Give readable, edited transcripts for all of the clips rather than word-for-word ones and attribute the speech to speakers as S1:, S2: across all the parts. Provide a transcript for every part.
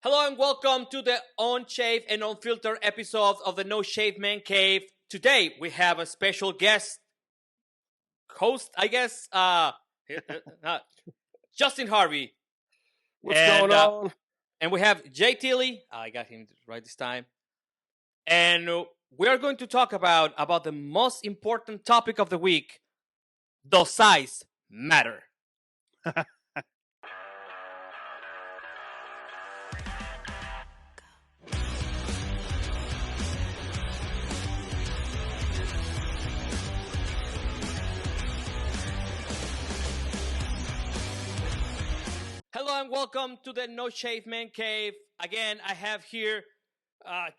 S1: Hello and welcome to the Unshaved and Unfiltered episodes of the No Shave Man Cave. Today we have a special guest host, I guess, Justin Harvey.
S2: What's going on?
S1: And we have Jay Tilly. I got him right this time. And we are going to talk about the most important topic of the week. Does size matter? Hello and welcome to the No Shave Man Cave. Again, I have here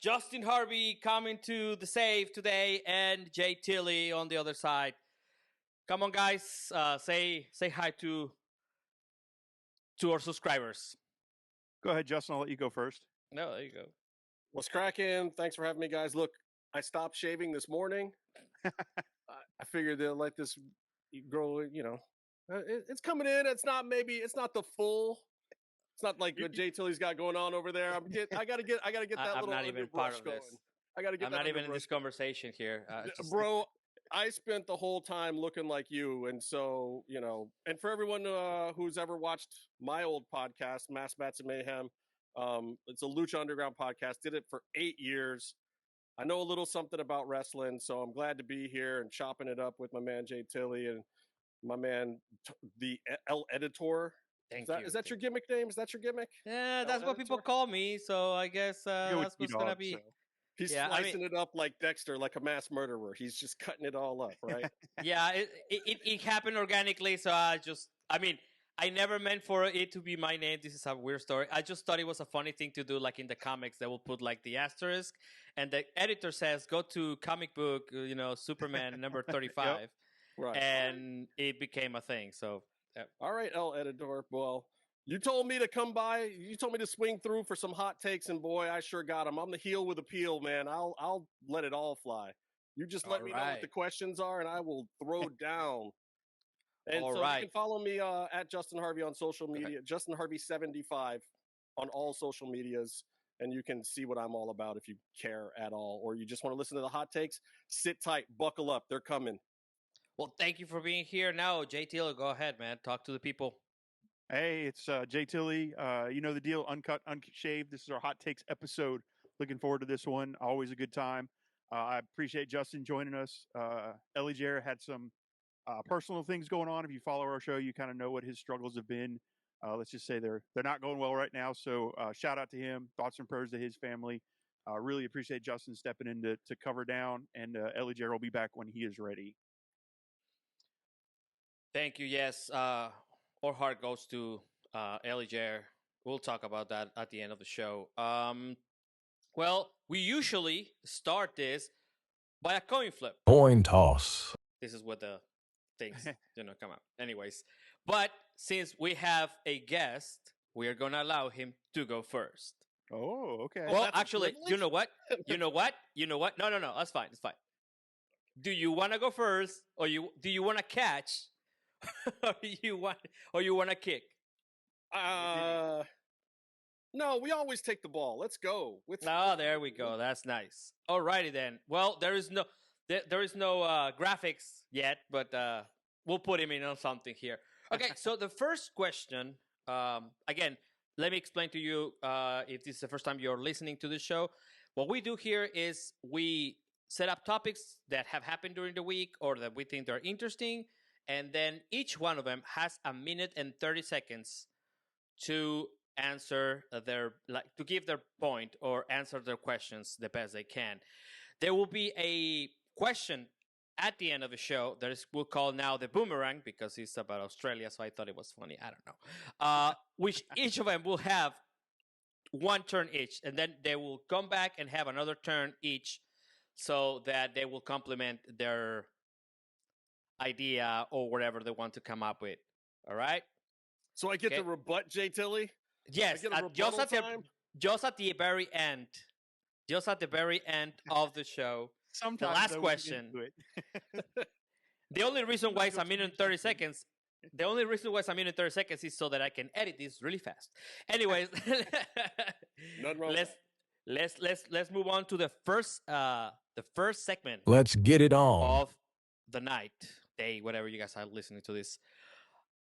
S1: Justin Harvey coming to the save today, and Jay Tilly on the other side. Come on, guys, say hi to our subscribers.
S3: Go ahead, Justin. I'll let you go first.
S1: No, there you go.
S2: What's cracking? Thanks for having me, guys. Look, I stopped shaving this morning. I figured they'll let this grow. It's coming in. It's not the full. It's not like what Jay Tilly's got going on over there. I gotta get that
S1: I'm
S2: little
S1: not even part of
S2: going.
S1: this.
S2: I gotta get.
S1: I'm not even in this conversation here,
S2: bro. I spent the whole time looking like you, and so and for everyone who's ever watched my old podcast, Mass Bats and Mayhem, it's a Lucha Underground podcast. Did it for 8 years. I know a little something about wrestling, so I'm glad to be here and chopping it up with my man Jay Tilly and my man the El Editor. Is that your gimmick name? Is that your gimmick?
S1: Yeah, that's what people call me. So I guess that's what's gonna be.
S3: So.
S2: He's slicing it up like Dexter, like a mass murderer. He's just cutting it all up, right?
S1: Yeah, it happened organically. So I never meant for it to be my name. This is a weird story. I just thought it was a funny thing to do, like in the comics, they will put like the asterisk, and the editor says, "Go to comic book, Superman number 35," yep. Right? And it became a thing. So, yeah.
S2: All right, El Editor. Well, you told me to come by. You told me to swing through for some hot takes, and boy, I sure got them. I'm the heel with appeal, man. I'll let it all fly. You just let me know what the questions are, and I will throw down. And you can follow me at Justin Harvey on social media, Justin Harvey 75 on all social medias, and you can see what I'm all about if you care at all, or you just want to listen to the hot takes. Sit tight, buckle up, they're coming.
S1: Well, thank you for being here. Now, Jay Tilly, go ahead, man. Talk to the people.
S3: Hey, it's Jay Tilly. You know the deal, Uncut, Unshaved. This is our hot takes episode. Looking forward to this one. Always a good time. I appreciate Justin joining us. Ellie Jarrett had some personal things going on. If you follow our show, you kind of know what his struggles have been. Let's just say they're not going well right now. So shout out to him. Thoughts and prayers to his family. Really appreciate Justin stepping in to cover down, and Ellie Jarrett will be back when he is ready.
S1: Thank you. Yes, our heart goes to Ellie Jarrett. We'll talk about that at the end of the show. Well, we usually start this by a coin flip.
S4: Coin toss.
S1: This is what the things come out. Anyways, but since we have a guest, we are going to allow him to go first.
S3: Oh, okay.
S1: Well, actually, you know what? No, that's fine. It's fine. Do you want to go first, or do you want to catch, or you want to kick?
S2: No, we always take the ball. Let's go.
S1: There we go. That's nice. Alrighty then. Well, there is no graphics yet, but we'll put him in on something here. Okay, so the first question, again, let me explain to you if this is the first time you're listening to the show. What we do here is we set up topics that have happened during the week or that we think they're interesting, and then each one of them has a minute and 30 seconds to answer to give their point or answer their questions the best they can. There will be a question at the end of the show that we'll call now the boomerang because it's about Australia, so I thought it was funny. I don't know. Which each of them will have one turn each, and then they will come back and have another turn each so that they will complement their idea or whatever they want to come up with. All right?
S2: So I get to rebut Jay Tilly?
S1: Yes, just at the very end. Just at the very end of the show.
S3: Sometimes
S1: the last question. The only reason why it's a minute and 30 seconds. The only reason why it's a minute and 30 seconds is so that I can edit this really fast. Anyways,
S2: Nothing wrong with that.
S1: Let's move on to the first segment
S4: Let's get it on.
S1: of the night, day, whatever you guys are listening to this.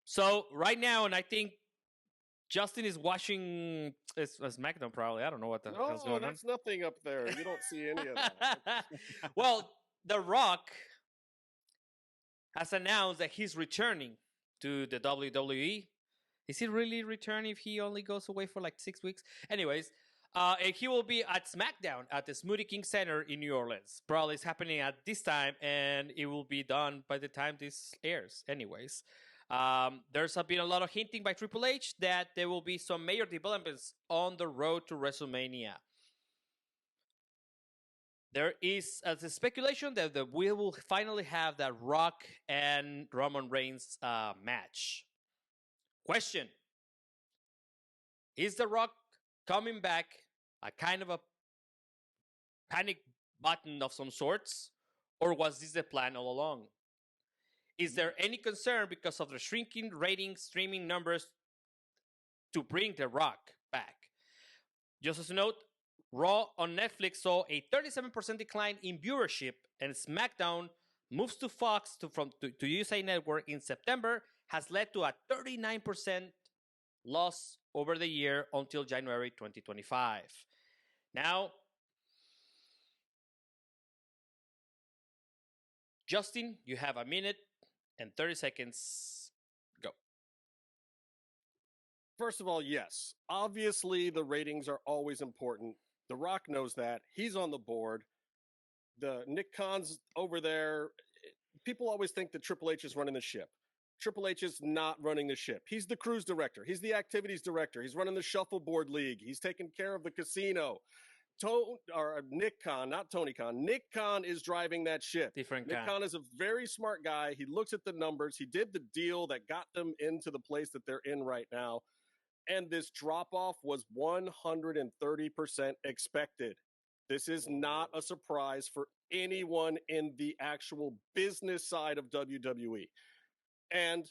S1: So right now, and I think Justin is watching SmackDown probably. I don't know what the hell's going on.
S2: No, that's nothing up there. You don't see any of that.
S1: Well, The Rock has announced that he's returning to the WWE. Is he really returning if he only goes away for like 6 weeks? Anyways, and he will be at SmackDown at the Smoothie King Center in New Orleans. Probably it's happening at this time, and it will be done by the time this airs. Anyways, there's been a lot of hinting by Triple H that there will be some major developments on the road to WrestleMania. There is a speculation that we will finally have that Rock and Roman Reigns match. Question: is The Rock coming back a kind of a panic button of some sorts, or was this the plan all along? Is there any concern because of the shrinking ratings, streaming numbers to bring The Rock back? Just as a note, Raw on Netflix saw a 37% decline in viewership, and SmackDown moves to Fox to USA Network in September has led to a 39% loss over the year until January 2025. Now, Justin, you have 1 minute and 30 seconds. Go.
S2: First of all, yes. Obviously, the ratings are always important. The Rock knows that. He's on the board. The Nick Khan's over there. People always think that Triple H is running the ship. Triple H is not running the ship. He's the cruise director. He's the activities director. He's running the shuffleboard league. He's taking care of the casino. Nick Khan, not Tony Khan. Nick Khan is driving that ship. Nick Khan is a very smart guy. He looks at the numbers. He did the deal that got them into the place that they're in right now. And this drop-off was 130% expected. This is not a surprise for anyone in the actual business side of WWE. And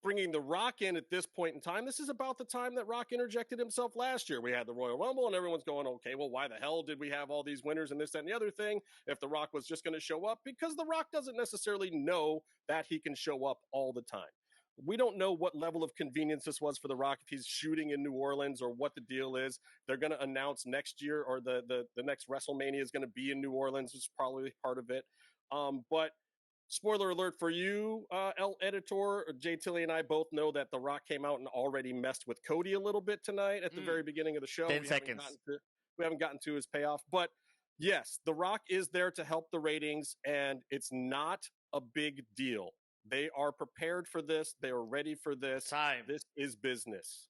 S2: bringing The Rock in at this point in time, this is about the time that Rock interjected himself last year. We had the Royal Rumble, and everyone's going, okay, well, why the hell did we have all these winners and this, that, and the other thing if The Rock was just going to show up? Because The Rock doesn't necessarily know that he can show up all the time. We don't know what level of convenience this was for The Rock, if he's shooting in New Orleans or what the deal is. They're going to announce next year, or the next WrestleMania is going to be in New Orleans, which is probably part of it. But spoiler alert for you, El Editor, Jay Tilly and I both know that The Rock came out and already messed with Cody a little bit tonight at the very beginning of the show.
S1: 10 seconds.
S2: We haven't gotten to his payoff. But yes, The Rock is there to help the ratings, and it's not a big deal. They are prepared for this. They are ready for this.
S1: Time.
S2: This is business.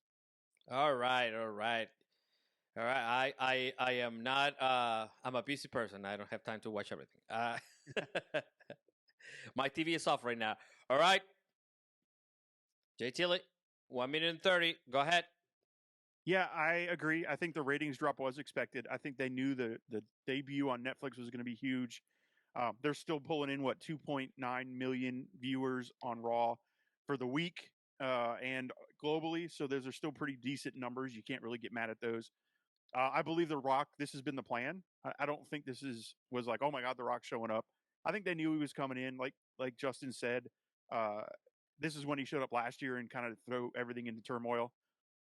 S1: All right. I am not. I'm a busy person. I don't have time to watch everything. My TV is off right now. All right. Jay Tilly, 1 minute and 30. Go ahead.
S3: Yeah, I agree. I think the ratings drop was expected. I think they knew the debut on Netflix was going to be huge. They're still pulling in, 2.9 million viewers on Raw for the week and globally. So those are still pretty decent numbers. You can't really get mad at those. I believe The Rock, this has been the plan. I don't think this was like, oh my God, The Rock's showing up. I think they knew he was coming in. Like Justin said, this is when he showed up last year and kind of throw everything into turmoil.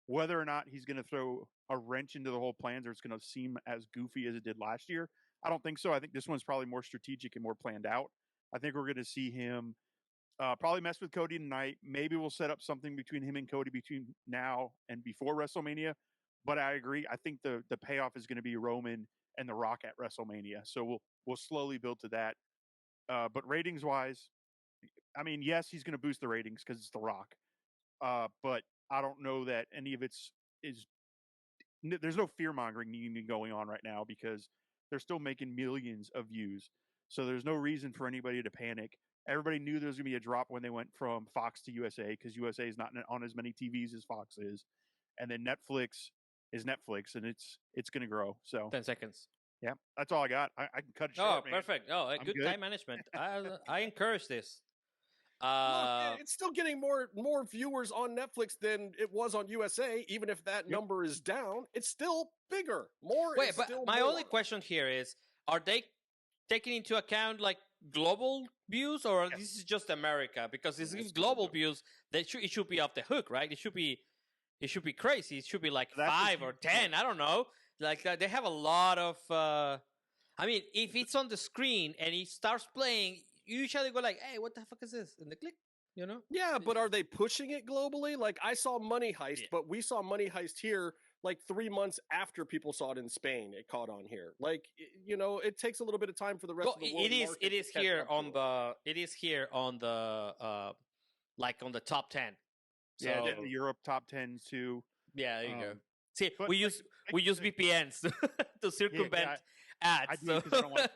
S3: Whether or not he's going to throw a wrench into the whole plans, or it's going to seem as goofy as it did last year, I don't think so. I think this one's probably more strategic and more planned out. I think we're going to see him probably mess with Cody tonight. Maybe we'll set up something between him and Cody between now and before WrestleMania. But I agree. I think the payoff is going to be Roman and The Rock at WrestleMania. So we'll slowly build to that. But ratings wise, I mean, yes, he's going to boost the ratings because it's The Rock. But I don't know that any of it's there's no fear mongering going on right now because they're still making millions of views. So there's no reason for anybody to panic. Everybody knew there was going to be a drop when they went from Fox to USA because USA is not on as many TVs as Fox is. And then Netflix is Netflix, and it's going to grow. So
S1: 10 seconds.
S3: Yeah, that's all I got. I can cut it short.
S1: Oh, perfect. Oh, good time management. I encourage this.
S2: It's still getting more viewers on Netflix than it was on USA. Even if that number is down, it's still bigger.
S1: Wait, but my only question here is: are they taking into account like global views, or this is just America? Because this is global views. It should be off the hook, right? It should be crazy. It should be like 5 or 10. I don't know. Like they have a lot of. I mean, if it's on the screen and it starts playing, you usually go like, "Hey, what the fuck is this?" And they click. You know?
S2: Yeah, but are they pushing it globally? Like I saw Money Heist, but we saw Money Heist here like 3 months after people saw it in Spain. It caught on here. Like it takes a little bit of time for the rest of the world.
S1: It is here on the like on the top 10. So,
S3: yeah, the Europe top 10s too.
S1: Yeah, there you go. See, we use VPNs to circumvent ads.
S3: I don't want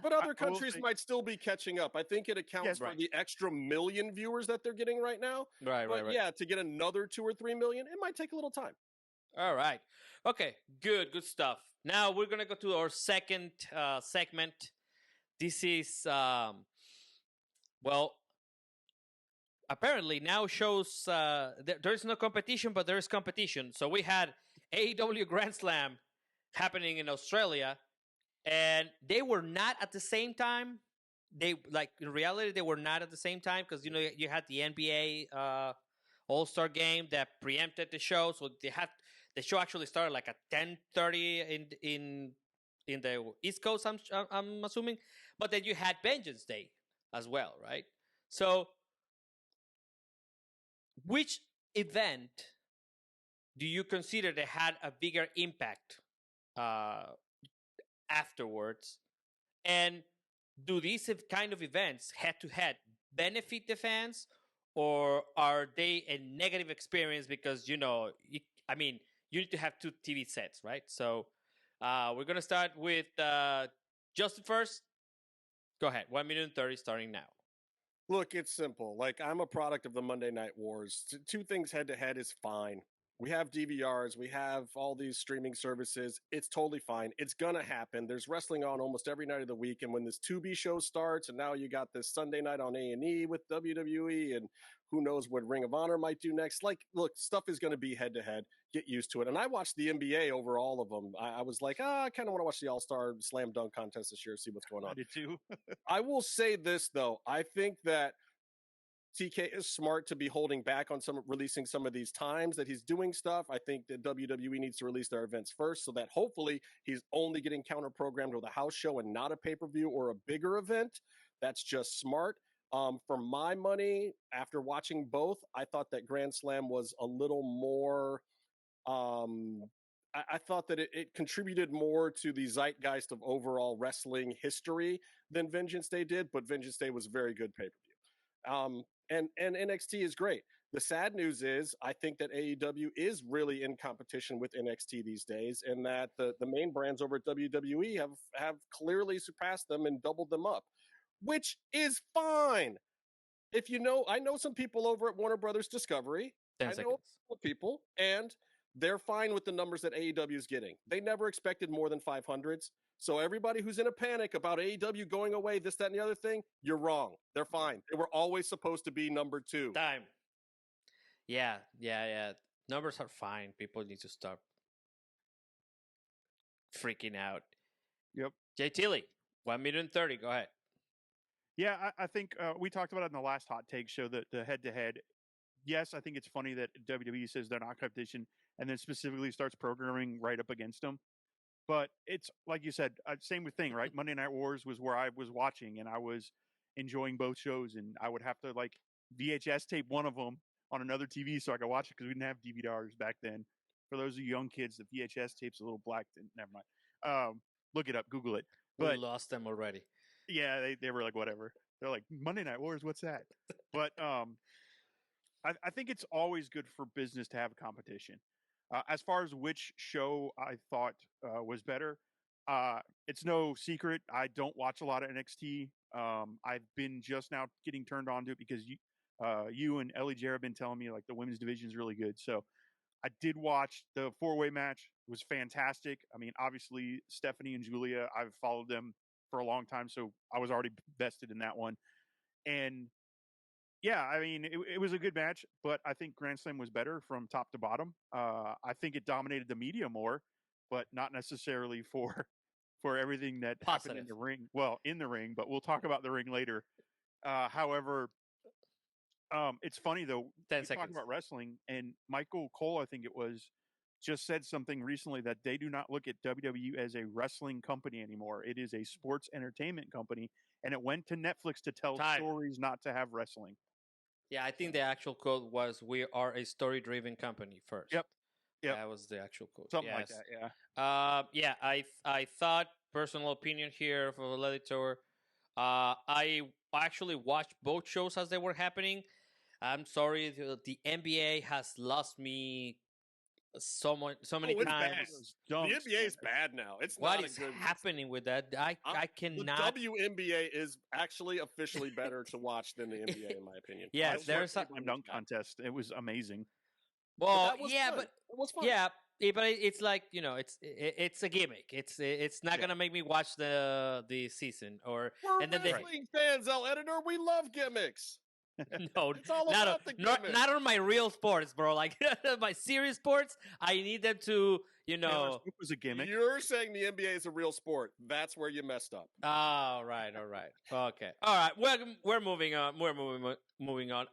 S2: But other countries might still be catching up. I think it accounts for the extra million viewers that they're getting right now.
S1: Right.
S2: Yeah, to get another 2 or 3 million, it might take a little time.
S1: All right. Okay, good stuff. Now we're going to go to our second segment. This is, apparently now shows there's no competition, but there is competition. So we had AEW Grand Slam happening in Australia, and they were not at the same time. In reality, they were not at the same time because you had the NBA All-Star game that preempted the show, so the show actually started like at 10:30 in the East Coast. I'm assuming, but then you had Vengeance Day as well, right? So, which event do you consider that had a bigger impact afterwards? And do these kind of events head-to-head benefit the fans, or are they a negative experience because, you need to have 2 TV sets, right? So we're going to start with Justin first. Go ahead. 1 minute and 30 starting now.
S2: Look, it's simple. Like, I'm a product of the Monday Night Wars. 2 things head-to-head is fine. We have DVRs. We have all these streaming services. It's totally fine. It's going to happen. There's wrestling on almost every night of the week. And when this Tubi show starts, and now you got this Sunday night on A&E with WWE, and who knows what Ring of Honor might do next. Like, look, stuff is going to be head-to-head. Get used to it. And I watched the NBA over all of them. I was like, I kind of want to watch the All-Star Slam Dunk contest this year, see what's going on.
S3: I did too.
S2: I will say this, though. I think that TK is smart to be holding back on releasing some of these times that he's doing stuff. I think that WWE needs to release their events first so that hopefully he's only getting counter-programmed with a house show and not a pay-per-view or a bigger event. That's just smart. For my money, after watching both, I thought that Grand Slam was a little more I thought that it contributed more to the zeitgeist of overall wrestling history than Vengeance Day did, but Vengeance Day was a very good pay-per-view. And NXT is great. The sad news is I think that AEW is really in competition with NXT these days, and that the main brands over at WWE have clearly surpassed them and doubled them up, which is fine. I know some people over at Warner Brothers Discovery.
S1: 10 seconds.
S2: People, and they're fine with the numbers that AEW is getting. They never expected more than 500s. So everybody who's in a panic about AEW going away, this, that, and the other thing, you're wrong. They're fine. They were always supposed to be number 2.
S1: Time. Yeah. Numbers are fine. People need to stop freaking out.
S3: Yep.
S1: Jay Tilly, 1 minute and 30. Go ahead.
S3: Yeah, I think we talked about it in the last Hot Take show, the head-to-head. Yes, I think it's funny that WWE says they're not competition and then specifically starts programming right up against them. But it's like you said, same thing, right? Monday Night Wars was where I was watching and I was enjoying both shows, and I would have to like VHS tape one of them on another TV so I could watch it because we didn't have DVRs back then. For those of you young kids, the VHS tape's a little black. Never mind. Look it up, Google it. But
S1: we lost them already.
S3: Yeah, they were like, whatever. They're like, Monday Night Wars, what's that? But I think it's always good for business to have a competition. As far as which show I thought was better, it's no secret I don't watch a lot of NXT. I've been just now getting turned on to it because you and Ellie Jarrett have been telling me like the women's division is really good. So I did watch the 4-way match. It was fantastic. I mean, obviously Stephanie and Julia, I've followed them for a long time, so I was already vested in that one. And Yeah, I mean, it was a good match, but I think Grand Slam was better from top to bottom. I think it dominated the media more, but not necessarily for for everything that happened in
S1: Positive.
S3: the ring. Well, in the ring, but we'll talk about the ring later. However, it's funny though.
S1: 10
S3: We talk
S1: seconds.
S3: about wrestling, and Michael Cole, I think it was, just said something recently that they do not look at WWE as a wrestling company anymore. It is a sports entertainment company, and it went to Netflix to tell
S1: Time.
S3: stories, not to have wrestling.
S1: Yeah, I think the actual quote was, "We are a story-driven company." First.
S3: Yep.
S1: That was the actual quote.
S3: Something like that. Yeah.
S1: Yeah. I thought, personal opinion here for the editor. I actually watched both shows as they were happening. I'm sorry, the NBA has lost me so many
S2: it's
S1: times.
S2: bad. The NBA is bad now. It's
S1: What
S2: not
S1: is
S2: a good
S1: happening with that? I cannot.
S2: The WNBA is actually officially better to watch than the NBA, in my opinion.
S1: Yes, there's a
S3: dunk contest. It was amazing.
S1: well,
S2: but
S1: yeah,
S2: fun.
S1: but
S2: it was fun.
S1: yeah, but it's like, you know, it's a gimmick. It's not gonna make me watch the season or
S2: We're
S1: and then
S2: wrestling fans, El Editor. We love gimmicks.
S1: no,
S2: It's all
S1: not
S2: about the gimmick.
S1: not on my real sports, bro. Like my serious sports, I need them to, you know.
S3: It was a gimmick.
S2: You're saying the NBA is a real sport. That's where you messed up.
S1: All right. Okay. All right. We're moving on. We're moving on.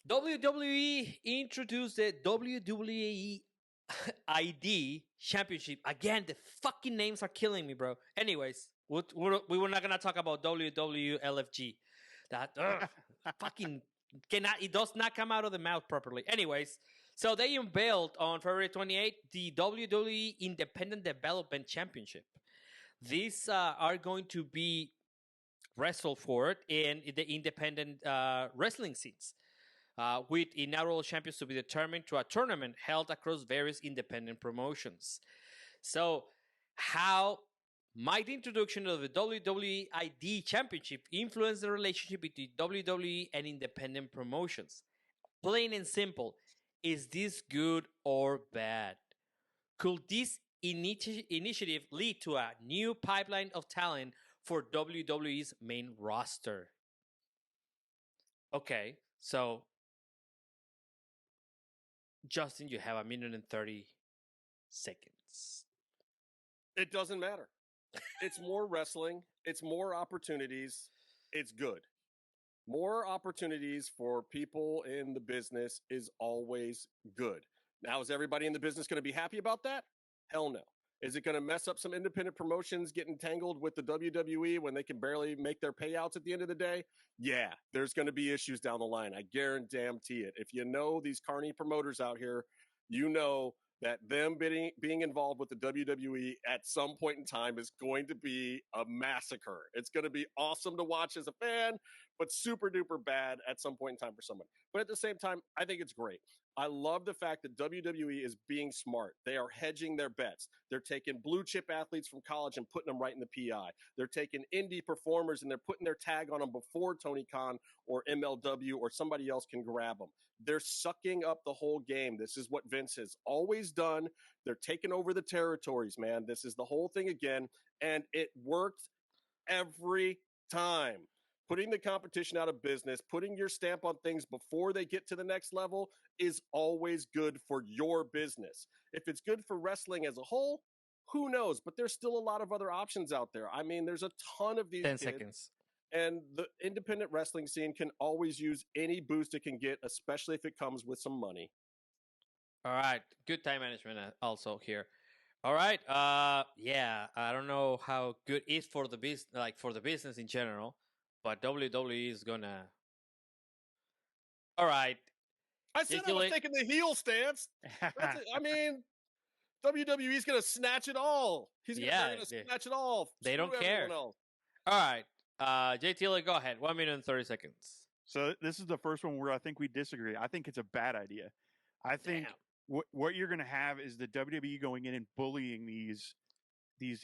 S1: WWE introduced the WWE ID Championship. Again, the fucking names are killing me, bro. Anyways, we were not gonna talk about WWLFG. That fucking cannot. It does not come out of the mouth properly. Anyways, so they unveiled on February 28th the WWE Independent Development Championship. These are going to be wrestled for it in the independent wrestling scenes, with inaugural champions to be determined through a tournament held across various independent promotions. So, how might the introduction of the WWE ID Championship influence the relationship between WWE and independent promotions? Plain and simple, is this good or bad? Could this initiative lead to a new pipeline of talent for WWE's main roster? Okay, so Justin, you have 1 minute and 30 seconds.
S2: It doesn't matter. It's more wrestling. It's more opportunities. It's good. More opportunities for people in the business is always good. Now, is everybody in the business going to be happy about that? Hell no. Is it going to mess up some independent promotions getting tangled with the WWE when they can barely make their payouts at the end of the day? Yeah, there's going to be issues down the line. I guarantee it. If you know these carny promoters out here, you know that them being involved with the WWE at some point in time is going to be a massacre. It's going to be awesome to watch as a fan, but super duper bad at some point in time for someone. But at the same time, I think it's great. I love the fact that WWE is being smart. They are hedging their bets. They're taking blue chip athletes from college and putting them right in the PI. They're taking indie performers and they're putting their tag on them before Tony Khan or MLW or somebody else can grab them. They're sucking up the whole game. This is what Vince has always done. They're taking over the territories, man. This is the whole thing again. And it worked every time. Putting the competition out of business, putting your stamp on things before they get to the next level is always good for your business. If it's good for wrestling as a whole, who knows? But there's still a lot of other options out there. I mean, there's a ton of these
S1: 10
S2: kids,
S1: seconds.
S2: and the independent wrestling scene can always use any boost it can get, especially if it comes with some money.
S1: All right. Good time management also here. All right. Yeah, I don't know how good it is for the business, like for the business in general, but WWE is gonna. All right.
S2: I said I was taking the heel stance. I mean, WWE's going to snatch it all. He's going to snatch it all.
S1: They don't care.
S2: Else.
S1: All right. JTL, go ahead. 1 minute and 30 seconds.
S3: So this is the first one where I think we disagree. I think it's a bad idea. I think what you're going to have is the WWE going in and bullying these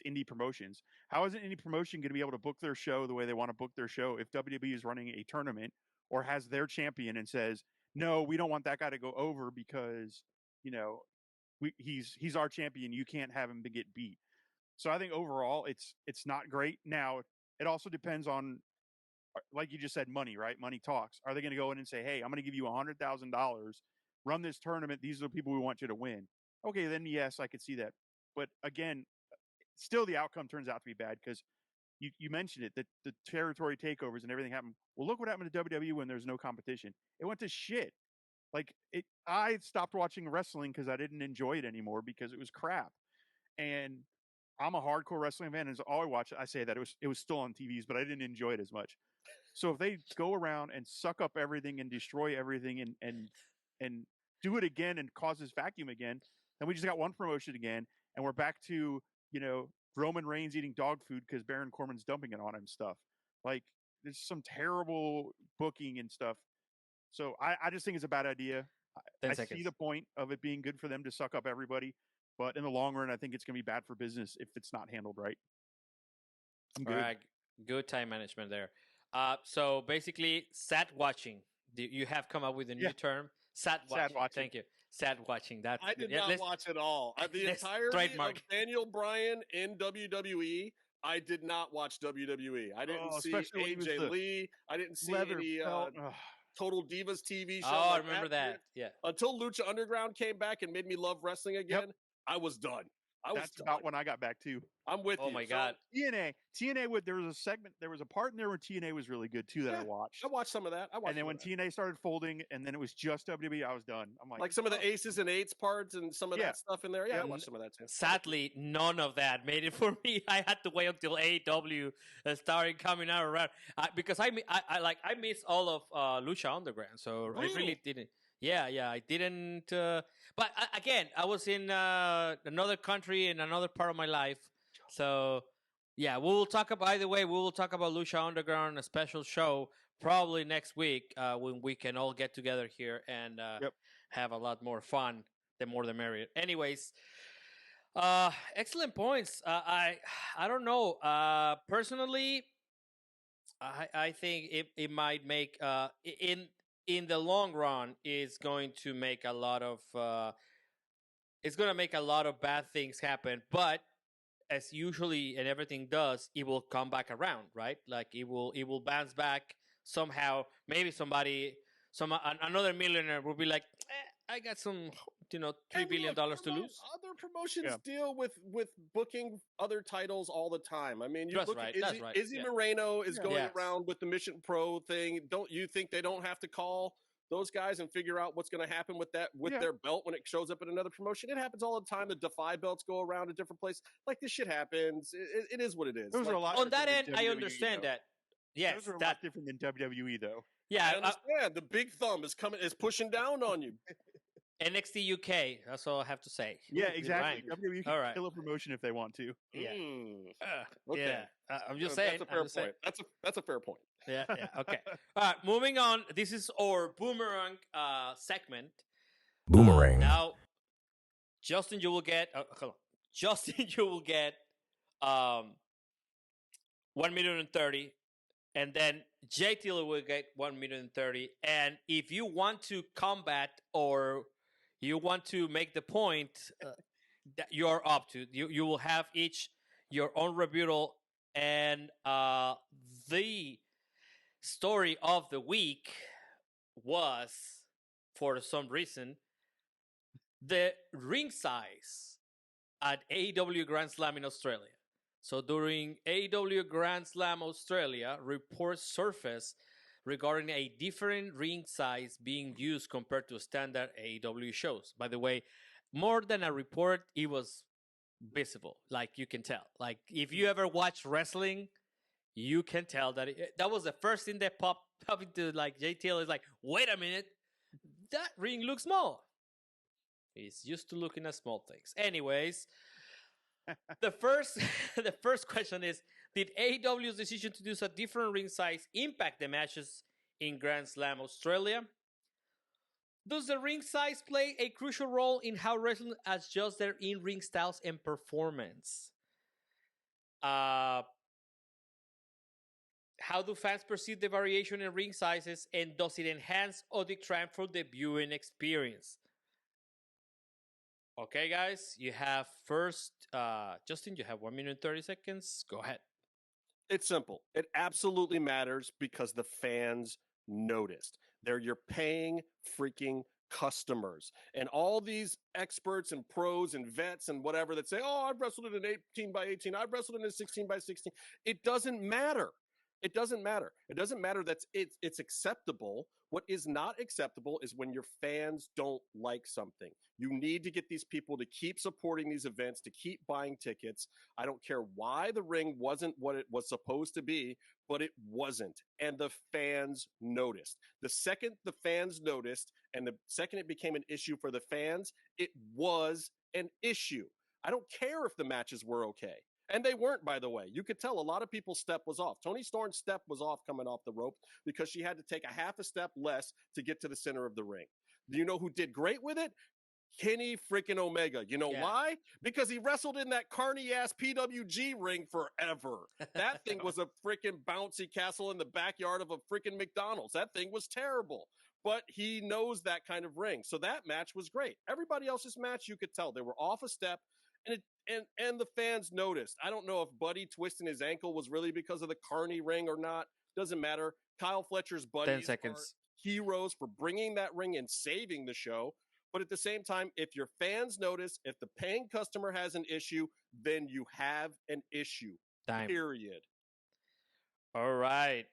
S3: indie promotions. How is an indie promotion going to be able to book their show the way they want to book their show if WWE is running a tournament or has their champion and says, no, we don't want that guy to go over because, you know, he's our champion. You can't have him to get beat. So I think overall it's not great. Now, it also depends on like you just said, money, right? Money talks. Are they going to go in and say, hey, I'm going to give you $100,000, run this tournament. These are the people we want you to win. Okay, then yes, I could see that. But again, still the outcome turns out to be bad because you mentioned it, that the territory takeovers and everything happened. Well, look what happened to WWE when there's no competition. It went to shit. Like I stopped watching wrestling because I didn't enjoy it anymore because it was crap. And I'm a hardcore wrestling fan, and all I watch, I say that it was still on TVs, but I didn't enjoy it as much. So if they go around and suck up everything and destroy everything and do it again and cause this vacuum again, then we just got one promotion again, and we're back to Roman Reigns eating dog food because Baron Corbin's dumping it on him stuff. Like there's some terrible booking and stuff. So I just think it's a bad idea. I see the point of it being good for them to suck up everybody, but in the long run, I think it's going to be bad for business if it's not handled right. I'm good.
S1: All right, good time management there. So basically, sat watching. You have come up with a new term. Sat watching. Thank you. Sat watching. That's
S2: I did not watch at all. The entirety of Daniel Bryan in WWE. I did not watch WWE. I didn't see AJ Lee. I didn't see any Total Divas TV show.
S1: Oh, I remember that. Yeah.
S2: Until Lucha Underground came back and made me love wrestling again, I was done.
S3: That's about when I got back too.
S2: I'm with you.
S1: Oh my God.
S3: TNA. There was a segment. There was a part in there where TNA was really good too that I watched.
S2: I watched some of that.
S3: And then when TNA started folding, and then it was just WWE, I was done. I'm
S2: like some of the Aces and Eights parts and some of that stuff in there. Yeah, I watched some of that too.
S1: Sadly, none of that made it for me. I had to wait until AEW started coming out around because I missed all of Lucha Underground, so I really didn't. Yeah, I didn't. But again, I was in another country in another part of my life. So, yeah, we will talk about, by the way, we will talk about Lucha Underground, a special show, probably next week when we can all get together here and have a lot more fun. The more the merrier. Anyways, excellent points. I don't know. Personally, I think it might make in the long run is going to make a lot of bad things happen, but as usually and everything does, it will come back around, right? Like it will bounce back somehow. Maybe another millionaire will be like, I got some $3 billion to lose.
S2: Other promotions deal with booking other titles all the time. I mean, Izzy Moreno is going around with the Mission Pro thing. Don't you think they don't have to call those guys and figure out what's going to happen with their belt when it shows up in another promotion? It happens all the time. The Defy belts go around a different place. Like this shit happens. It is what it is.
S3: Those are a lot
S1: on that end. I understand that. Yes,
S3: those are a lot different than WWE though.
S1: Yeah,
S2: I understand. The big thumb is pushing down on you.
S1: NXT UK. That's all I have to say.
S3: Yeah, exactly. WWE can kill a promotion if they want to.
S1: Yeah.
S2: Okay.
S1: Yeah. I'm just saying.
S2: That's a fair point. That's a fair point.
S1: Yeah. Okay. All right. Moving on. This is our boomerang segment.
S4: Boomerang.
S1: Now, Justin, you will get. Justin, you will get 1,030,000, and then JT will get 1,030,000. And if you want to combat or you want to make the point that you're up to, you will have each your own rebuttal. And the story of the week was, for some reason, the ring size at AEW Grand Slam in Australia. So during AEW Grand Slam Australia, reports surfaced regarding a different ring size being used compared to standard AEW shows. By the way, more than a report, it was visible. Like you can tell. Like if you ever watch wrestling, you can tell that that was the first thing that popped up into like JTL is like, wait a minute, that ring looks small. He's used to looking at small things. Anyways, the first question is, did AEW's decision to use a different ring size impact the matches in Grand Slam Australia? Does the ring size play a crucial role in how wrestling adjusts their in-ring styles and performance? How do fans perceive the variation in ring sizes, and does it enhance or detract from the viewing experience? Okay, guys, you have first, Justin, you have 1 minute and 30 seconds. Go ahead.
S2: It's simple. It absolutely matters because the fans noticed. They're your paying freaking customers. And all these experts and pros and vets and whatever that say, oh, I've wrestled in an 18 by 18, I've wrestled in a 16 by 16. It doesn't matter. It doesn't matter. It doesn't matter that it's acceptable. What is not acceptable is when your fans don't like something. You need to get these people to keep supporting these events, to keep buying tickets. I don't care why the ring wasn't what it was supposed to be, but it wasn't. And the fans noticed. The second the fans noticed and the second it became an issue for the fans, it was an issue. I don't care if the matches were okay. And they weren't, by the way. You could tell a lot of people's step was off. Toni Storm's step was off coming off the rope because she had to take a half a step less to get to the center of the ring. Do you know who did great with it? Kenny freaking Omega. You know why? Because he wrestled in that carny ass PWG ring forever. That thing was a freaking bouncy castle in the backyard of a freaking McDonald's. That thing was terrible. But he knows that kind of ring. So that match was great. Everybody else's match, you could tell they were off a step. And the fans noticed. I don't know if Buddy twisting his ankle was really because of the carny ring or not. Doesn't matter. Kyle Fletcher's buddies are heroes for bringing that ring and saving the show. But at the same time, if your fans notice, if the paying customer has an issue, then you have an issue. Period.
S1: All right.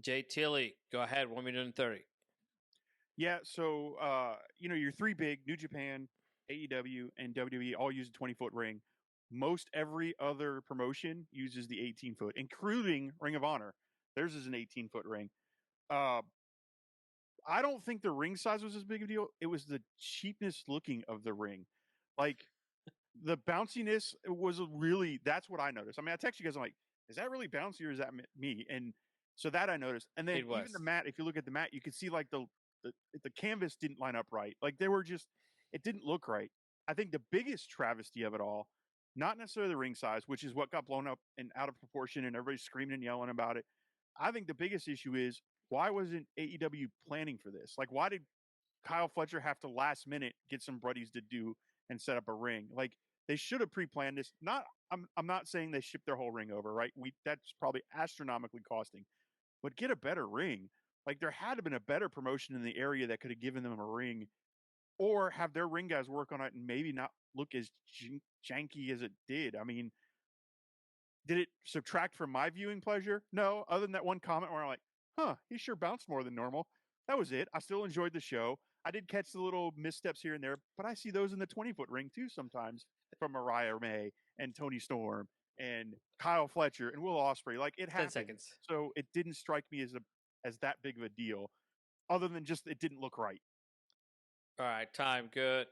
S1: Jay Tilly, go ahead. 1 minute and 30.
S3: Yeah, so your three big, New Japan, AEW, and WWE all use a 20-foot ring. Most every other promotion uses the 18-foot, including Ring of Honor. Theirs is an 18-foot ring. I don't think the ring size was as big of a deal. It was the cheapness looking of the ring. Like, the bounciness was really, that's what I noticed. I mean, I text you guys, I'm like, is that really bouncy or is that me? And so that I noticed. And then even the mat, if you look at the mat, you can see like the canvas didn't line up right. Like they were just, it didn't look right. I think the biggest travesty of it all, not necessarily the ring size, which is what got blown up and out of proportion and everybody's screaming and yelling about it. I think the biggest issue is, why wasn't AEW planning for this? Like, why did Kyle Fletcher have to last minute get some buddies to do and set up a ring? Like, they should have pre-planned this. I'm not saying they shipped their whole ring over, right? That's probably astronomically costing, but get a better ring. Like, there had to have been a better promotion in the area that could have given them a ring, or have their ring guys work on it and maybe not look as janky as it did. I mean, did it subtract from my viewing pleasure? No, other than that one comment where I'm like, he sure bounced more than normal. That was it. I still enjoyed the show. I did catch the little missteps here and there, but I see those in the 20-foot ring too sometimes from Mariah May and Toni Storm and Kyle Fletcher and Will Ospreay. Like, it happened.
S1: 10 seconds.
S3: So it didn't strike me as that big of a deal, other than just it didn't look right.
S1: All right, time good.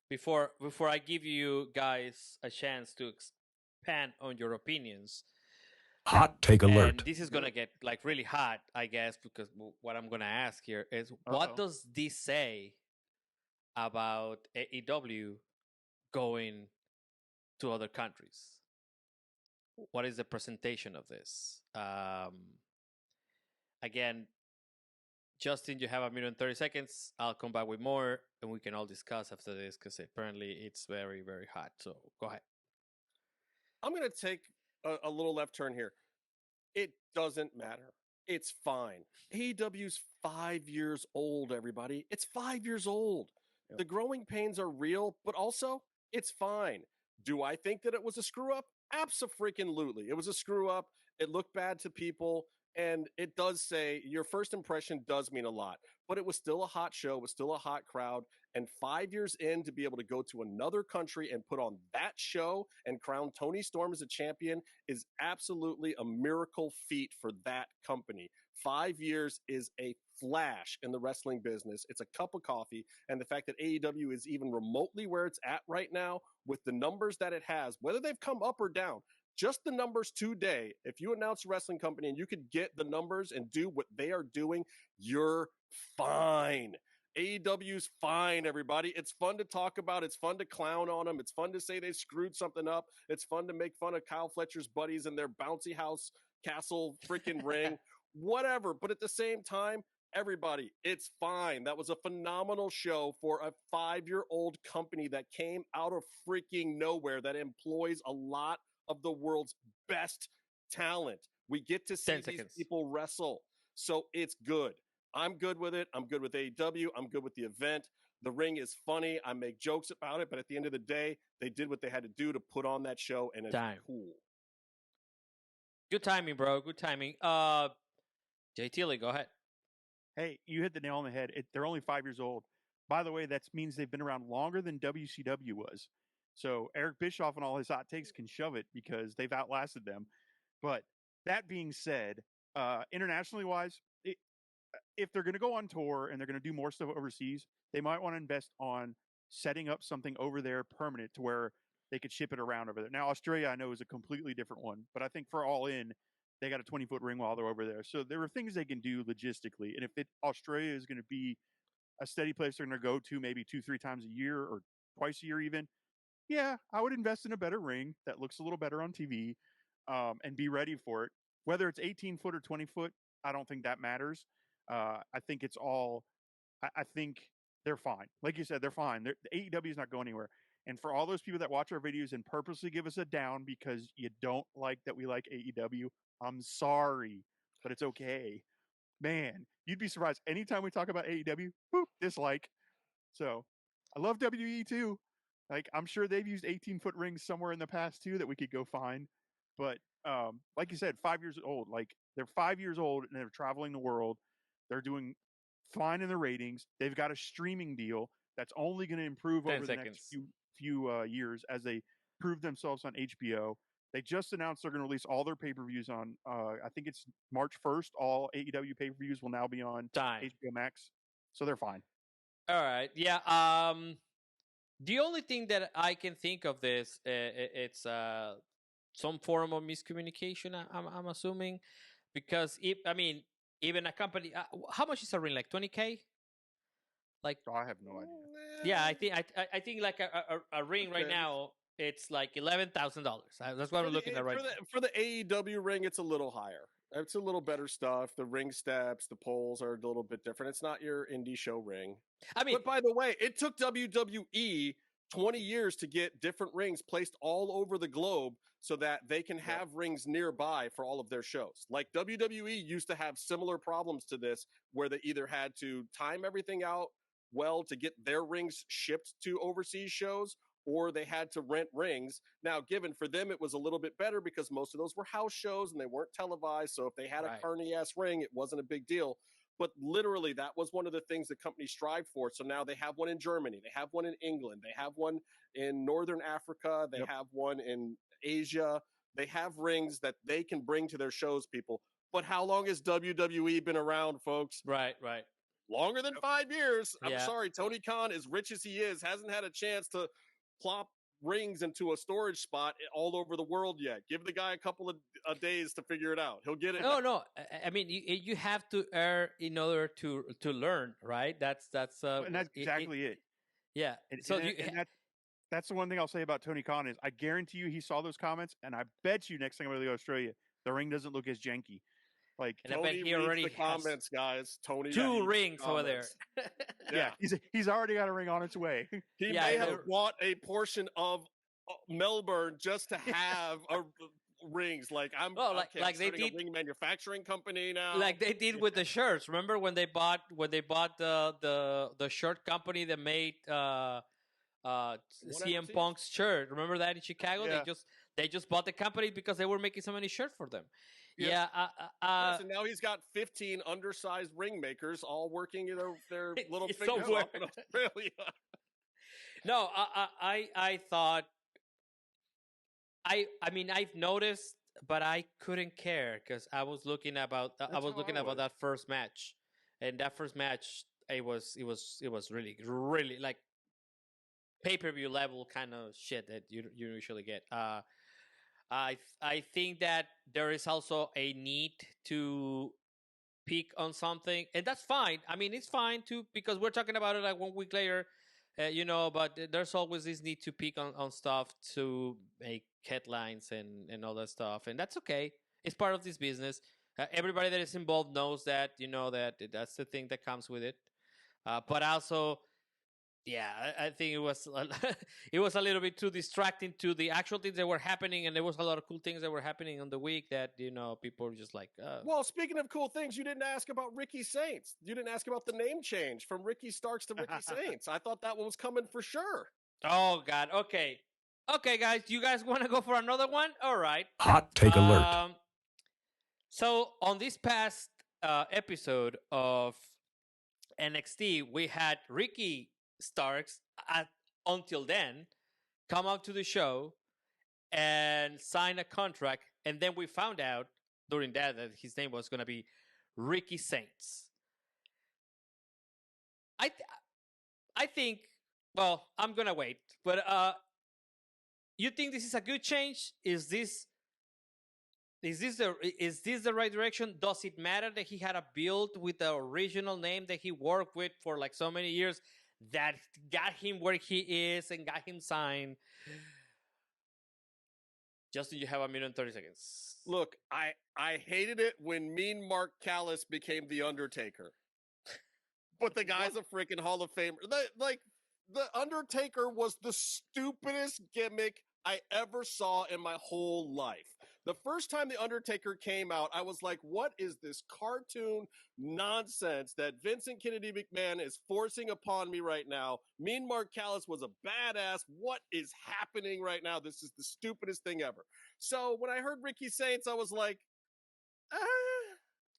S1: Before I give you guys a chance to expand on your opinions,
S4: hot take alert.
S1: This is gonna get like really hot, I guess, because what I'm gonna ask here is, what does this say about AEW going to other countries? What is the presentation of this? Again, Justin, you have 1 minute and 30 seconds. I'll come back with more, and we can all discuss after this, because apparently it's very, very hot. So go ahead.
S2: I'm going to take a little left turn here. It doesn't matter. It's fine. AEW's 5 years old, everybody. It's 5 years old. Yep. The growing pains are real, but also it's fine. Do I think that it was a screw up? Abso-freaking-lutely. It was a screw up. It looked bad to people. And it does say your first impression does mean a lot, but it was still a hot show. It was still a hot crowd. And 5 years in, to be able to go to another country and put on that show and crown Toni Storm as a champion is absolutely a miracle feat for that company. 5 years is a flash in the wrestling business. It's a cup of coffee. And the fact that AEW is even remotely where it's at right now with the numbers that it has, whether they've come up or down, just the numbers today, if you announce a wrestling company and you could get the numbers and do what they are doing, you're fine. AEW's fine, everybody. It's fun to talk about. It's fun to clown on them. It's fun to say they screwed something up. It's fun to make fun of Kyle Fletcher's buddies and their bouncy house castle freaking ring, whatever. But at the same time, everybody, it's fine. That was a phenomenal show for a 5-year-old company that came out of freaking nowhere, that employs a lot of the world's best talent. We get to see these people wrestle. So it's good. I'm good with it. I'm good with AEW. I'm good with the event. The ring is funny. I make jokes about it, but at the end of the day, they did what they had to do to put on that show, and it's cool.
S1: Good timing, bro. Good timing. Jay Tilly, go ahead.
S3: Hey, you hit the nail on the head. They're only 5 years old. By the way, that means they've been around longer than WCW was. So Eric Bischoff and all his hot takes can shove it because they've outlasted them. But that being said, internationally wise, if they're going to go on tour and they're going to do more stuff overseas, they might want to invest on setting up something over there permanent to where they could ship it around over there. Now, Australia, I know, is a completely different one, but I think for All In, they got a 20-foot ring while they're over there. So there are things they can do logistically. And if Australia is going to be a steady place they're going to go to maybe 2-3 times a year or twice a year even, yeah, I would invest in a better ring that looks a little better on TV and be ready for it. Whether it's 18-foot or 20-foot, I don't think that matters. I think it's all – I think they're fine. Like you said, they're fine. The AEW is not going anywhere. And for all those people that watch our videos and purposely give us a down because you don't like that we like AEW, I'm sorry, but it's okay. Man, you'd be surprised. Anytime we talk about AEW, boop, dislike. So I love WE too. Like, I'm sure they've used 18-foot rings somewhere in the past too that we could go find. But like you said, 5 years old. Like, they're 5 years old and they're traveling the world. They're doing fine in the ratings. They've got a streaming deal that's only going to improve over the next few years as they prove themselves on HBO. They just announced they're going to release all their pay-per-views on, I think it's March 1st. All AEW pay-per-views will now be on HBO Max. So they're fine.
S1: All right. Yeah. The only thing that I can think of this, it's some form of miscommunication, I'm assuming. Because, even a company, how much is a ring? Like $20K? Like,
S3: I have no idea.
S1: Yeah, I think like a ring right now, it's like $11,000. That's what I'm looking at right now.
S2: For the AEW ring, it's a little higher. It's a little better stuff. The ring steps, the poles are a little bit different. It's not your indie show ring. But by the way, it took WWE 20 years to get different rings placed all over the globe so that they can have rings nearby for all of their shows. Like WWE used to have similar problems to this where they either had to time everything out well to get their rings shipped to overseas shows, or they had to rent rings. Now, given for them, it was a little bit better because most of those were house shows and they weren't televised. So if they had a carny-ass ring, it wasn't a big deal. But literally, that was one of the things the company strived for. So now they have one in Germany. They have one in England. They have one in Northern Africa. They have one in Asia. They have rings that they can bring to their shows, people. But how long has WWE been around, folks?
S1: Right.
S2: Longer than 5 years. I'm sorry, Tony Khan, as rich as he is, hasn't had a chance to plop rings into a storage spot all over the world yet. Give the guy a couple of days to figure it out. He'll get it.
S1: No. I mean, you have to err in order to learn, right? That's
S3: and that's exactly it.
S1: Yeah.
S3: That's the one thing I'll say about Tony Khan is I guarantee you he saw those comments, and I bet you next time I go to Australia, the ring doesn't look as janky. Like,
S1: and Tony, I bet he already
S2: the comments, guys. Tony,
S1: 2 rings over there.
S3: Yeah, he's already got a ring on its way.
S2: He may have bought a portion of Melbourne just to have rings. Like
S1: like they did
S2: a ring manufacturing company now.
S1: Like they did with the shirts. Remember when they bought the shirt company that made CM Punk's shirt? Remember that in Chicago?
S3: Yeah.
S2: They
S1: just bought the company because they were making so many shirts for them.
S2: Yes. So now he's got 15 undersized ring makers all working their little fingers off in Australia.
S1: No, I thought. I mean, I've noticed, but I couldn't care because I was looking about that first match, and that first match it was really like pay-per-view level kind of shit that you usually get. I think that there is also a need to peak on something, and that's fine. I mean, it's fine too because we're talking about it like 1 week later, but there's always this need to peak on stuff to make headlines and all that stuff, and that's okay. It's part of this business. Everybody that is involved knows that, that that's the thing that comes with it. But also, Yeah, I think it was it was a little bit too distracting to the actual things that were happening, and there was a lot of cool things that were happening on the week that people were just like.
S2: Well, speaking of cool things, you didn't ask about Ricky Saints. You didn't ask about the name change from Ricky Starks to Ricky Saints. I thought that one was coming for sure.
S1: Oh God. Okay, guys. You guys want to go for another one? All right.
S4: Hot take alert.
S1: So on this past episode of NXT, we had Ricky Starks until then come out to the show and sign a contract, and then we found out during that his name was going to be Ricky Saints. I think. Well, I'm gonna wait, but you think this is a good change? Is this the right direction? Does it matter that he had a build with the original name that he worked with for like so many years that got him where he is and got him signed? Justin, you have 1:30 seconds.
S2: Look, I hated it when Mean Mark Callis became the Undertaker, but the guy's a freaking Hall of Famer. The Undertaker was the stupidest gimmick I ever saw in my whole life. The first time The Undertaker came out, I was like, what is this cartoon nonsense that Vincent Kennedy McMahon is forcing upon me right now? Mean Mark Callis was a badass. What is happening right now? This is the stupidest thing ever. So when I heard Ricky Saints, I was like,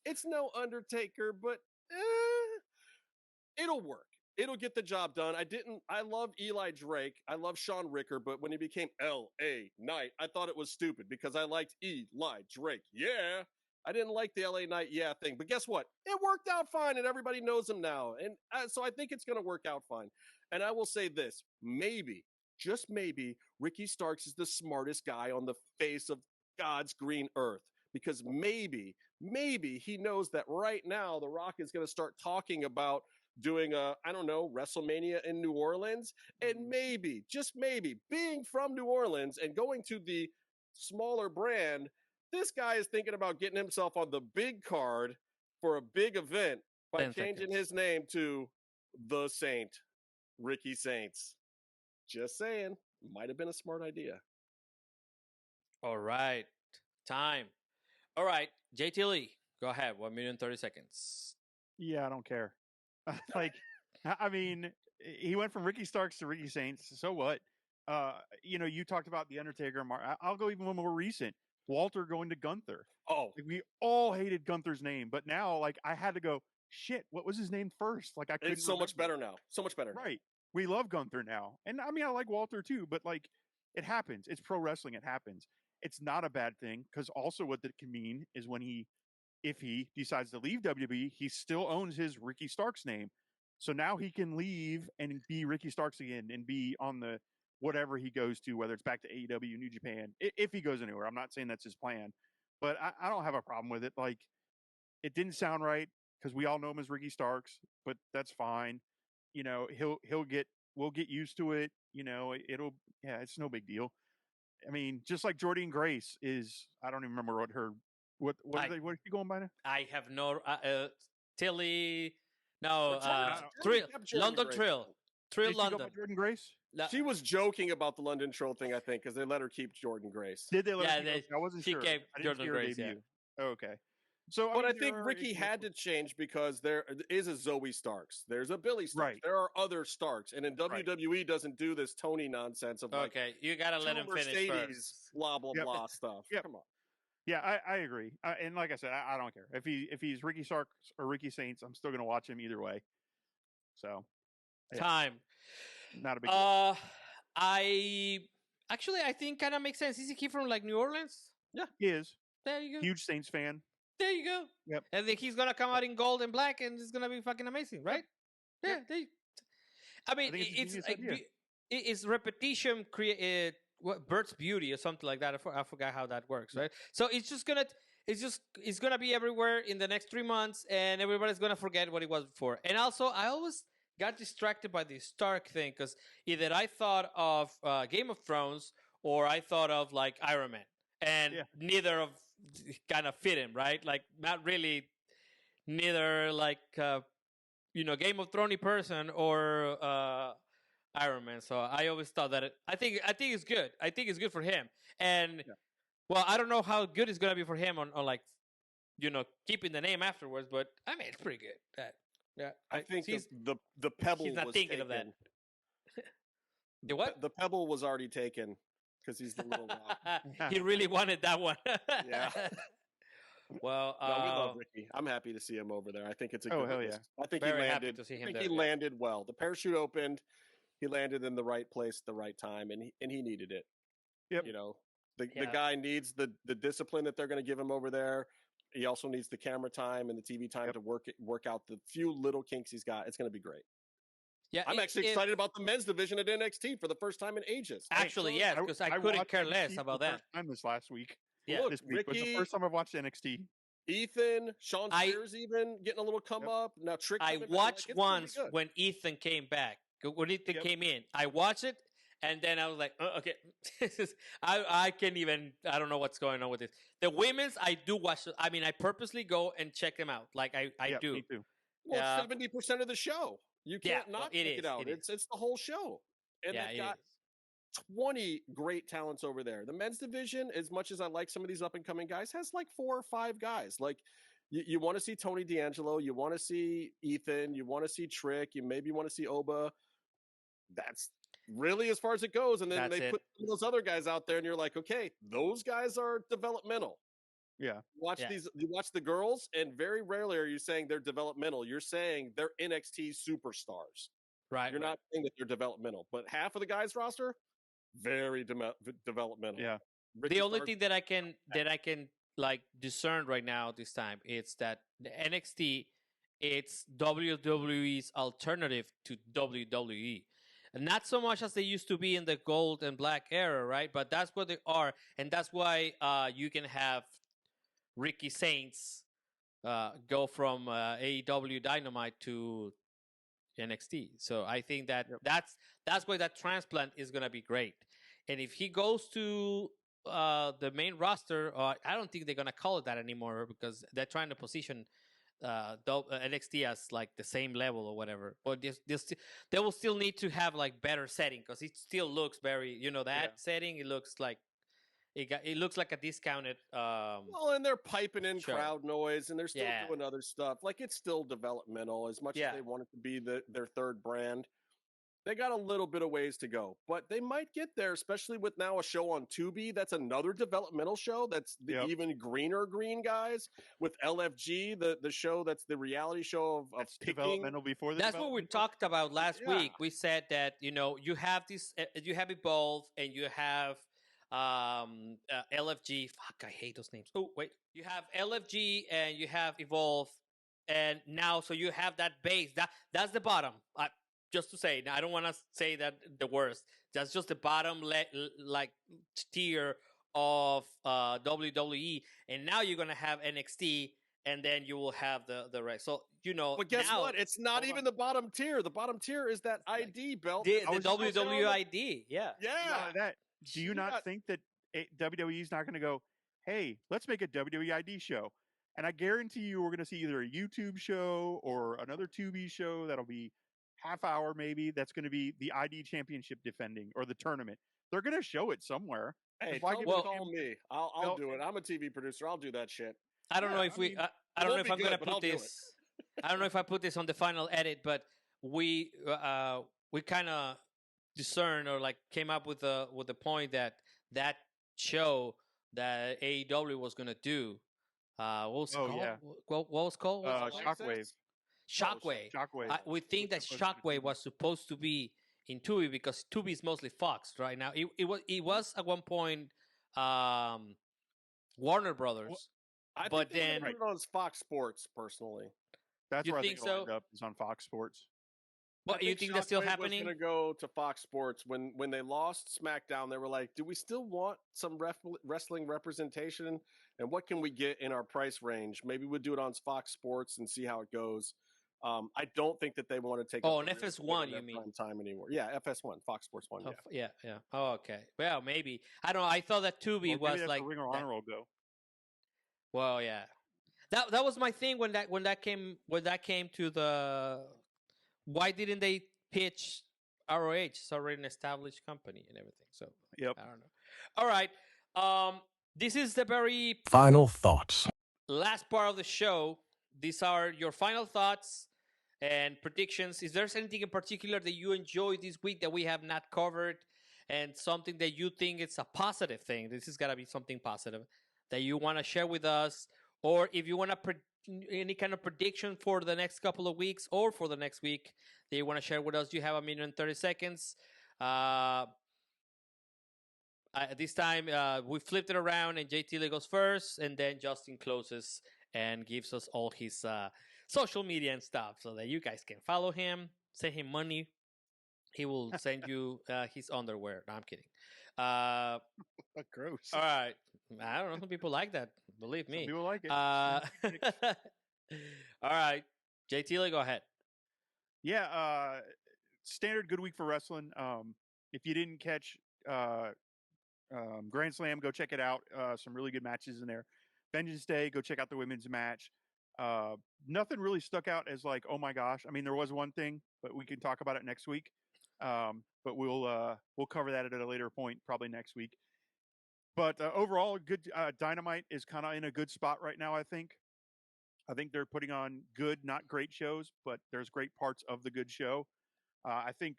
S2: it's no Undertaker, but it'll work. It'll get the job done. I love Eli Drake. I love Sean Ricker, but when he became L.A. Knight, I thought it was stupid because I liked Eli Drake. Yeah. I didn't like the L.A. Knight thing, but guess what? It worked out fine and everybody knows him now. And so I think it's going to work out fine. And I will say this, maybe, just maybe, Ricky Starks is the smartest guy on the face of God's green earth. Because maybe he knows that right now The Rock is going to start talking about doing WrestleMania in New Orleans. And maybe, just maybe, being from New Orleans and going to the smaller brand, this guy is thinking about getting himself on the big card for a big event by changing his name to The Saint, Ricky Saints. Just saying, might have been a smart idea.
S1: All right, time. All right, JT Lee, go ahead. 1:30 seconds.
S3: Yeah, I don't care. I mean, he went from Ricky Starks to Ricky Saints. So what? You talked about the Undertaker. I'll go even one more recent. Walter going to Gunther.
S2: Oh,
S3: we all hated Gunther's name, but now, I had to go. Shit, what was his name first? I couldn't.
S2: It's so much better now. So much better.
S3: Right. We love Gunther now, and I mean, I like Walter too. But it happens. It's pro wrestling. It happens. It's not a bad thing because also what that can mean is if he decides to leave WWE, he still owns his Ricky Starks name. So now he can leave and be Ricky Starks again and be on the whatever he goes to, whether it's back to AEW, New Japan, if he goes anywhere. I'm not saying that's his plan, but I don't have a problem with it. It didn't sound right because we all know him as Ricky Starks, but that's fine. We'll get used to it. It's no big deal. I mean, just like Jordynne Grace is, I don't even remember what is she going by now?
S1: I have no, Tilly, no, London Trill. Trill London.
S3: Jordynne Grace?
S2: She was joking about the London Trill thing, I think, because they let her keep Jordynne Grace.
S3: Did they let her keep? I wasn't sure.
S1: She gave Jordynne Grace, yeah.
S3: Oh, okay. So,
S2: I think Ricky had to change because there is a Zoe Starks. There's a Billy Starks. Right. There are other Starks. And in WWE doesn't do this Tony nonsense of
S1: okay, you got to let him finish first.
S2: Blah, blah, blah stuff.
S3: Yep.
S2: Come on.
S3: Yeah, I agree. And like I said, I don't care. If he's Ricky Starks or Ricky Saints, I'm still going to watch him either way. So.
S1: Yeah. Time.
S3: Not a big deal.
S1: I think kind of makes sense. Is he from New Orleans?
S3: Yeah, he is.
S1: There you go.
S3: Huge Saints fan.
S1: There you go.
S3: Yep.
S1: And then he's gonna come out in gold and black, and it's gonna be fucking amazing, right? Yeah. I mean, it's repetition create Bird's beauty or something like that. I forgot how that works, right? So it's gonna be everywhere in the next 3 months, and everybody's gonna forget what it was before. And also, I always got distracted by the Stark thing because either I thought of Game of Thrones or I thought of Iron Man, and neither of kind of fit him, right? Not really, neither Game of Thrones person or Iron Man. So I always thought that I think it's good. I think it's good for him. And well, I don't know how good it's gonna be for him on like keeping the name afterwards, but I mean it's pretty good. Yeah,
S2: I think the pebble
S1: he's not
S2: was
S1: thinking
S2: taken.
S1: of that. The what?
S2: The pebble was already taken because he's the little rock.
S1: He really wanted that one.
S2: Yeah.
S1: Well,
S2: no, we love Ricky. I'm happy to see him over there. I think it's a good
S3: hell
S2: list.
S3: yeah.
S2: I think
S1: very
S2: he
S1: happy
S2: landed.
S1: to see him
S2: I think
S1: there.
S2: he landed well. The parachute opened. He landed in the right place at the right time, and he needed it.
S3: Yep.
S2: The guy needs the discipline that they're going to give him over there. He also needs the camera time and the TV time to work out the few little kinks he's got. It's going to be great.
S1: Yeah,
S2: I'm actually excited about the men's division at NXT for the first time in ages.
S1: Actually, yes, because I couldn't care less
S3: NXT
S1: about
S3: for the
S1: that.
S3: first time this last week.
S1: Yeah,
S2: Look,
S3: this week was the
S2: Ricky,
S3: first time I've watched NXT.
S2: Ethan, Sean Spears even getting a little come up. Now Trick.
S1: I watched once when Ethan came back. When Ethan came in, I watched it, and then I was like, okay, I can't even. I don't know what's going on with this. The women's, I do watch. I mean, I purposely go and check them out. Like I do.
S3: Me too.
S2: Well, 70% of the show. You can't not check it out. It's the whole show, and they've got 20 great talents over there. The men's division, as much as I like some of these up and coming guys, has like 4 or 5 guys. Like you want to see Tony D'Angelo, you want to see Ethan, you want to see Trick, you maybe want to see Oba. That's really as far as it goes. And then they put those other guys out there, and you're like, okay, those guys are developmental.
S3: Yeah.
S2: You watch the girls, and very rarely are you saying they're developmental. You're saying they're NXT superstars.
S1: Right.
S2: You're not saying that they're developmental, but half of the guys roster, very developmental.
S3: Yeah.
S1: The only thing that I can like discern right now this time is that the NXT, it's WWE's alternative to WWE. And not so much as they used to be in the gold and black era, right? But that's what they are, and that's why you can have Ricky Saints go from AEW Dynamite to NXT. So I think that that's why that transplant is going to be great. And if he goes to the main roster, I don't think they're going to call it that anymore because they're trying to position NXT as like the same level or whatever. But they will still need to have like better setting because it still looks very, setting. It looks like it looks like a discounted.
S2: Well, and they're piping in
S1: show.
S2: Crowd noise, and they're still doing other stuff. Like it's still developmental as much as they want it to be their third brand. They got a little bit of ways to go, but they might get there, especially with now a show on Tubi. That's another developmental show. That's the even green guys with LFG, the show that's the reality show of
S3: developmental before the
S1: That's what we talked about last week. We said that, you have this, you have Evolve and you have LFG. Fuck, I hate those names. Oh, wait. You have LFG and you have Evolve. And now, so you have that base. That's the bottom. Just to say, now I don't want to say that the worst. That's just the bottom like tier of WWE, and now you're gonna have NXT, and then you will have the rest. So
S2: but guess what? It's not even the bottom tier. The bottom tier is that ID belt,
S1: the WWE ID. Yeah.
S3: Do you not think that WWE is not going to go, hey, let's make a WWE ID show? And I guarantee you, we're going to see either a YouTube show or another Tubi show that'll be half hour maybe. That's going to be the ID championship defending or the tournament. They're going to show it somewhere.
S2: Hey, call me. I'll do it. I'm a TV producer. I'll do that shit.
S1: I don't know if I don't know if I'm going to put this. I don't know if I put this on the final edit, but we kind of discerned or like came up with the point that show that AEW was going to do. What was it called?
S3: Yeah.
S1: What was it called?
S3: Shockwave.
S1: Shockwave. We think that Shockwave was supposed to be in Tubi because Tubi is mostly Fox right now. It was at one point Warner Brothers.
S2: I
S1: but
S2: think
S1: then
S2: put it on Fox Sports personally.
S3: That's where I think
S1: so?
S3: it'll end up is on Fox Sports.
S1: What you think that's still happening?
S2: Was going to go to Fox Sports when they lost SmackDown. They were like, "Do we still want some wrestling representation? And what can we get in our price range? Maybe we'll do it on Fox Sports and see how it goes." I don't think that they want to take.
S1: Oh, an FS1, you mean?
S2: Prime time anymore? Yeah, FS1, Fox Sports 1.
S1: Yeah. Oh, okay. Well, maybe I don't know. I thought that Tubi was like
S3: Ring of Honor will go.
S1: Well, yeah. That was my thing when that came to the. Why didn't they pitch ROH is already an established company and everything. So
S3: Yep.
S1: I don't know. All right. This is the very
S4: Final thoughts.
S1: last part of the show. These are your final thoughts and predictions. Is there anything in particular that you enjoyed this week that we have not covered, and something that you think it's a positive thing? This has got to be something positive that you want to share with us, or if you want to any kind of prediction for the next couple of weeks or for the next week that you want to share with us. You have 1,030,000. This time we flipped it around, and JT goes first, and then Justin closes and gives us all his social media and stuff so that you guys can follow him, send him money. He will send you his underwear. No, I'm kidding.
S3: Gross.
S1: All right. I don't know. Some people like that. Believe me.
S3: Some people like it.
S1: All right. JT, go ahead.
S3: Yeah. Standard good week for wrestling. If you didn't catch Grand Slam, go check it out. Some really good matches in there. Vengeance Day, go check out the women's match. Nothing really stuck out as like, oh my gosh. I mean, there was one thing, but we can talk about it next week. But we'll cover that at a later point, probably next week. But overall, good. Dynamite is kind of in a good spot right now. I think they're putting on good, not great shows, but there's great parts of the good show. I think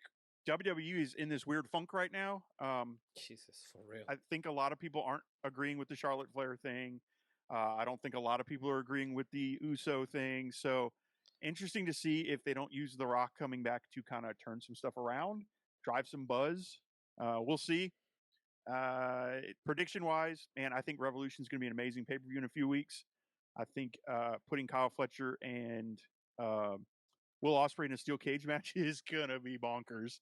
S3: WWE is in this weird funk right now.
S1: Jesus, for real.
S3: I think a lot of people aren't agreeing with the Charlotte Flair thing. I don't think a lot of people are agreeing with the Uso thing. So interesting to see if they don't use The Rock coming back to kind of turn some stuff around, drive some buzz. We'll see. Prediction wise, man, I think Revolution is going to be an amazing pay-per-view in a few weeks. I think putting Kyle Fletcher and Will Ospreay in a steel cage match is going to be bonkers.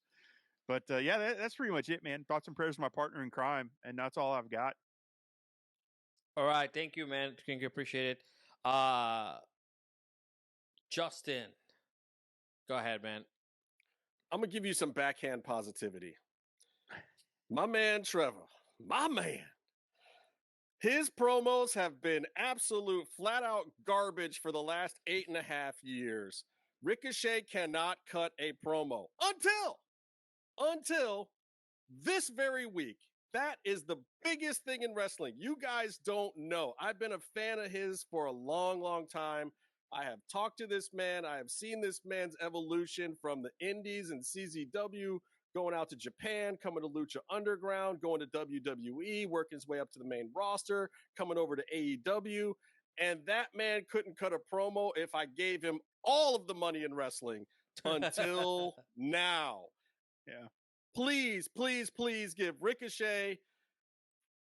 S3: But yeah, that's pretty much it, man. Thoughts and prayers to my partner in crime, and that's all I've got.
S1: All right, thank you, man. Thank you, appreciate it. Justin, go ahead, man.
S2: I'm gonna give you some backhand positivity. My man Trevor, my man. His promos have been absolute flat out garbage for the last 8.5 years. Ricochet cannot cut a promo until this very week. That is the biggest thing in wrestling. You guys don't know. I've been a fan of his for a long, long time. I have talked to this man. I have seen this man's evolution from the Indies and CZW, going out to Japan, coming to Lucha Underground, going to WWE, working his way up to the main roster, coming over to AEW. And that man couldn't cut a promo if I gave him all of the money in wrestling until now.
S3: Yeah.
S2: Please, please, please give Ricochet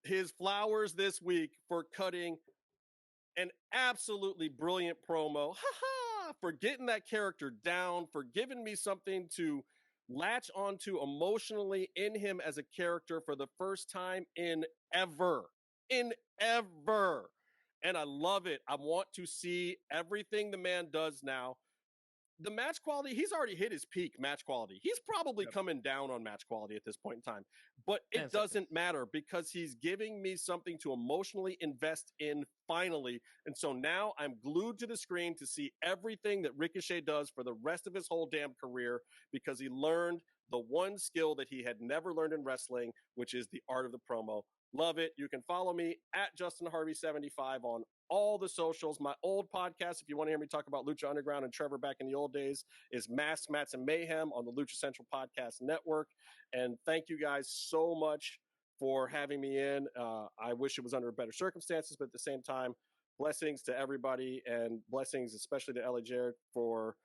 S2: his flowers this week for cutting an absolutely brilliant promo. For getting that character down, for giving me something to latch onto emotionally in him as a character for the first time in ever. And I love it. I want to see everything the man does now. The match quality, he's already hit his peak match quality. He's probably coming down on match quality at this point in time, but it doesn't matter because he's giving me something to emotionally invest in finally. And so now I'm glued to the screen to see everything that Ricochet does for the rest of his whole damn career because he learned the one skill that he had never learned in wrestling, which is the art of the promo. Love it. You can follow me at Justin Harvey 75 on all the socials. My old podcast, if you want to hear me talk about Lucha Underground and Trevor back in the old days, is Masks, Mats, and Mayhem on the Lucha Central Podcast Network. And thank you guys so much for having me in. I wish it was under better circumstances, but at the same time, blessings to everybody and blessings especially to Ellie Jarrett for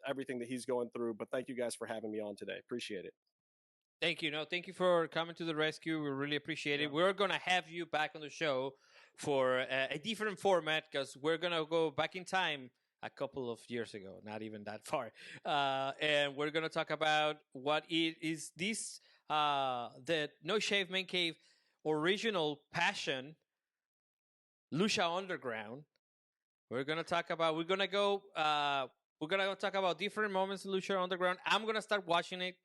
S2: everything that he's going through. But thank you guys for having me on today. Appreciate it.
S1: Thank you. No, thank you for coming to the rescue. We really appreciate it. We're going to have you back on the show for a different format because we're going to go back in time a couple of years ago, not even that far. And we're going to talk about what is this, the No Shave Man Cave original passion, Lucha Underground. We're going to talk about, we're going to go talk about different moments in Lucha Underground. I'm going to start watching it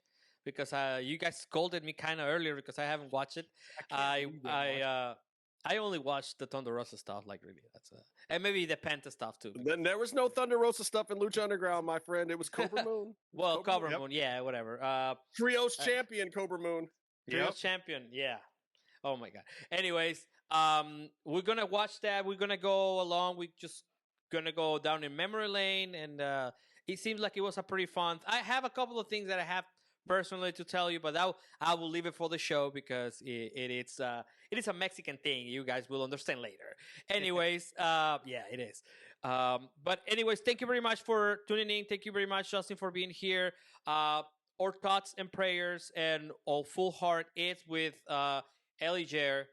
S1: because you guys scolded me kind of earlier because I haven't watched it. I only watched the Thunder Rosa stuff, like really. That's and maybe the Penta stuff too.
S2: Then there was no Thunder Rosa stuff in Lucha Underground, my friend. It was Cobra Moon.
S1: Well, Cobra Moon, yeah, whatever.
S2: Trios champion, Cobra Moon.
S1: Trios champion, yeah. Oh my god. Anyways, we're gonna watch that. We're gonna go along. We're just gonna go down in memory lane, and it seems like it was a pretty fun. I have a couple of things that I have personally to tell you, but I will leave it for the show because it is a Mexican thing. You guys will understand later. Anyways, yeah, it is. But anyways, thank you very much for tuning in. Thank you very much, Justin, for being here. Our thoughts and prayers and all full heart is with Elijah.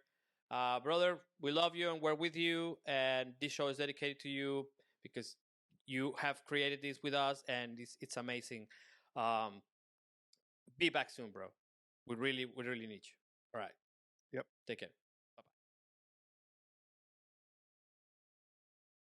S1: Brother, we love you and we're with you. And this show is dedicated to you because you have created this with us, and it's amazing. Be back soon, bro. We really need you. All right.
S3: Yep.
S1: Take care.